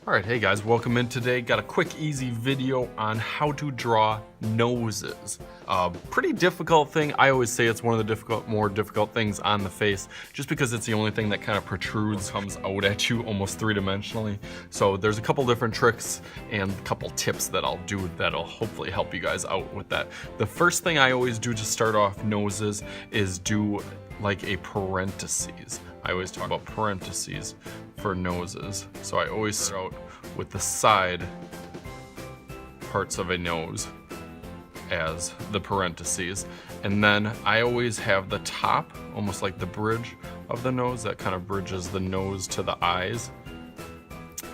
Alright, hey guys, welcome in today. Got a quick, easy video on how to draw noses. Pretty difficult thing. I always say it's one of the more difficult things on the face, just because it's the only thing that kind of protrudes, comes out at you almost three-dimensionally. So there's a couple different tricks and a couple tips that I'll do that'll hopefully help you guys out with that. The first thing I always do to start off noses is do like a parentheses. I always talk about parentheses for noses. So I always start out with the side parts of a nose as the parentheses. And then I always have the top, almost like the bridge of the nose, that kind of bridges the nose to the eyes.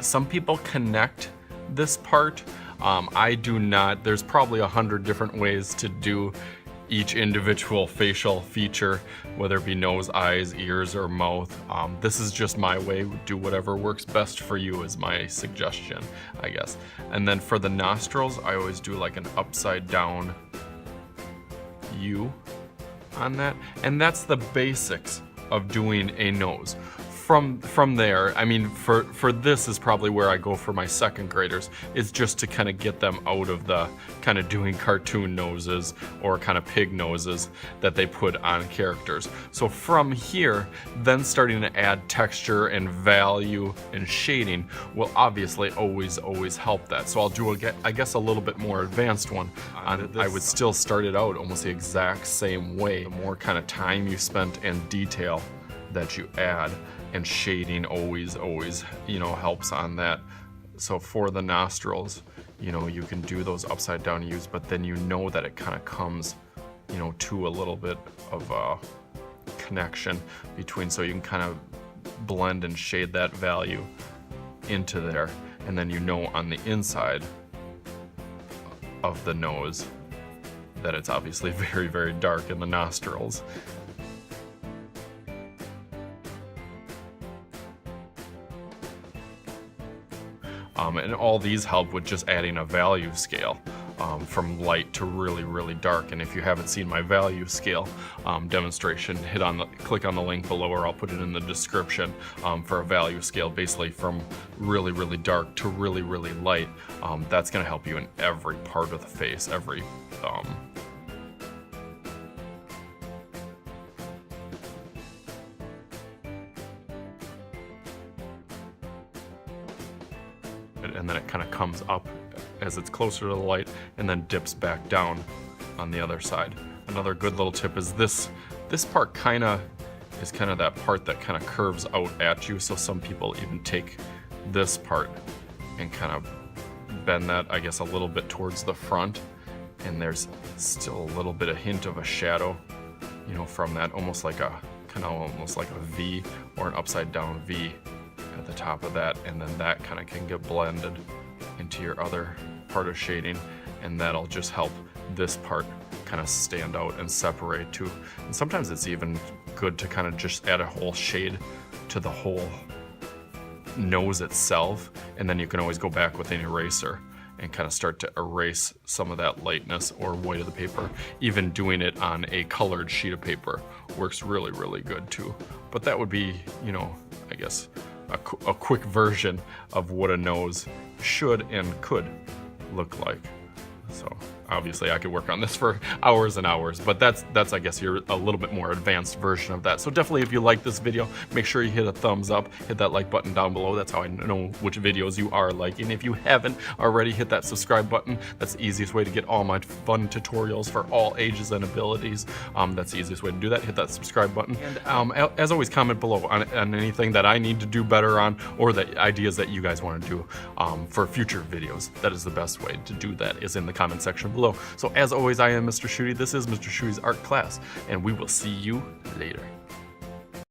Some people connect this part. I do not. There's probably 100 different ways to do each individual facial feature, whether it be nose, eyes, ears, or mouth. This is just my way. Do whatever works best for you is my suggestion, I guess. And then for the nostrils, I always do like an upside down U on that. And that's the basics of doing a nose. From there, I mean, for this is probably where I go for my second graders, is just to kind of get them out of the kind of doing cartoon noses or kind of pig noses that they put on characters. So from here, then starting to add texture and value and shading will obviously always help that. So I'll do, I guess, a little bit more advanced one. I would still start it out almost the exact same way. The more kind of time you spent and detail that you add, and shading always, you know, helps on that. So for the nostrils, you know, you can do those upside down U's, but then you know that it kind of comes, you know, to a little bit of a connection between, so you can kind of blend and shade that value into there. And then you know on the inside of the nose that it's obviously very dark in the nostrils. And all these help with just adding a value scale from light to really dark. And if you haven't seen my value scale demonstration, click on the link below, or I'll put it in the description for a value scale, basically from really dark to really light. That's going to help you in every part of the face, every and then it kind of comes up as it's closer to the light and then dips back down on the other side. Another good little tip is this part is kind of that part that kind of curves out at you. So some people even take this part and kind of bend that, I guess, a little bit towards the front, and there's still a little bit of hint of a shadow, you know, from that, almost like a V or an upside down V at the top of that, and then that kind of can get blended into your other part of shading, and that'll just help this part kind of stand out and separate too. And sometimes it's even good to kind of just add a whole shade to the whole nose itself, and then you can always go back with an eraser and kind of start to erase some of that lightness or white of the paper. Even doing it on a colored sheet of paper works really good too. But that would be, you know, I guess a quick version of what a nose should and could look like. So obviously I could work on this for hours and hours, but that's I guess a little bit more advanced version of that. So definitely, if you like this video, make sure you hit a thumbs up, hit that like button down below. That's how I know which videos you are liking. If you haven't already, hit that subscribe button. That's the easiest way to get all my fun tutorials for all ages and abilities. That's the easiest way to do that. Hit that subscribe button. And as always, comment below on anything that I need to do better on, or the ideas that you guys want to do for future videos. That is the best way to do that, is in the comment section below. So as always, I am Mr. Schuette. This is Mr. Schuette's art class, and we will see you later.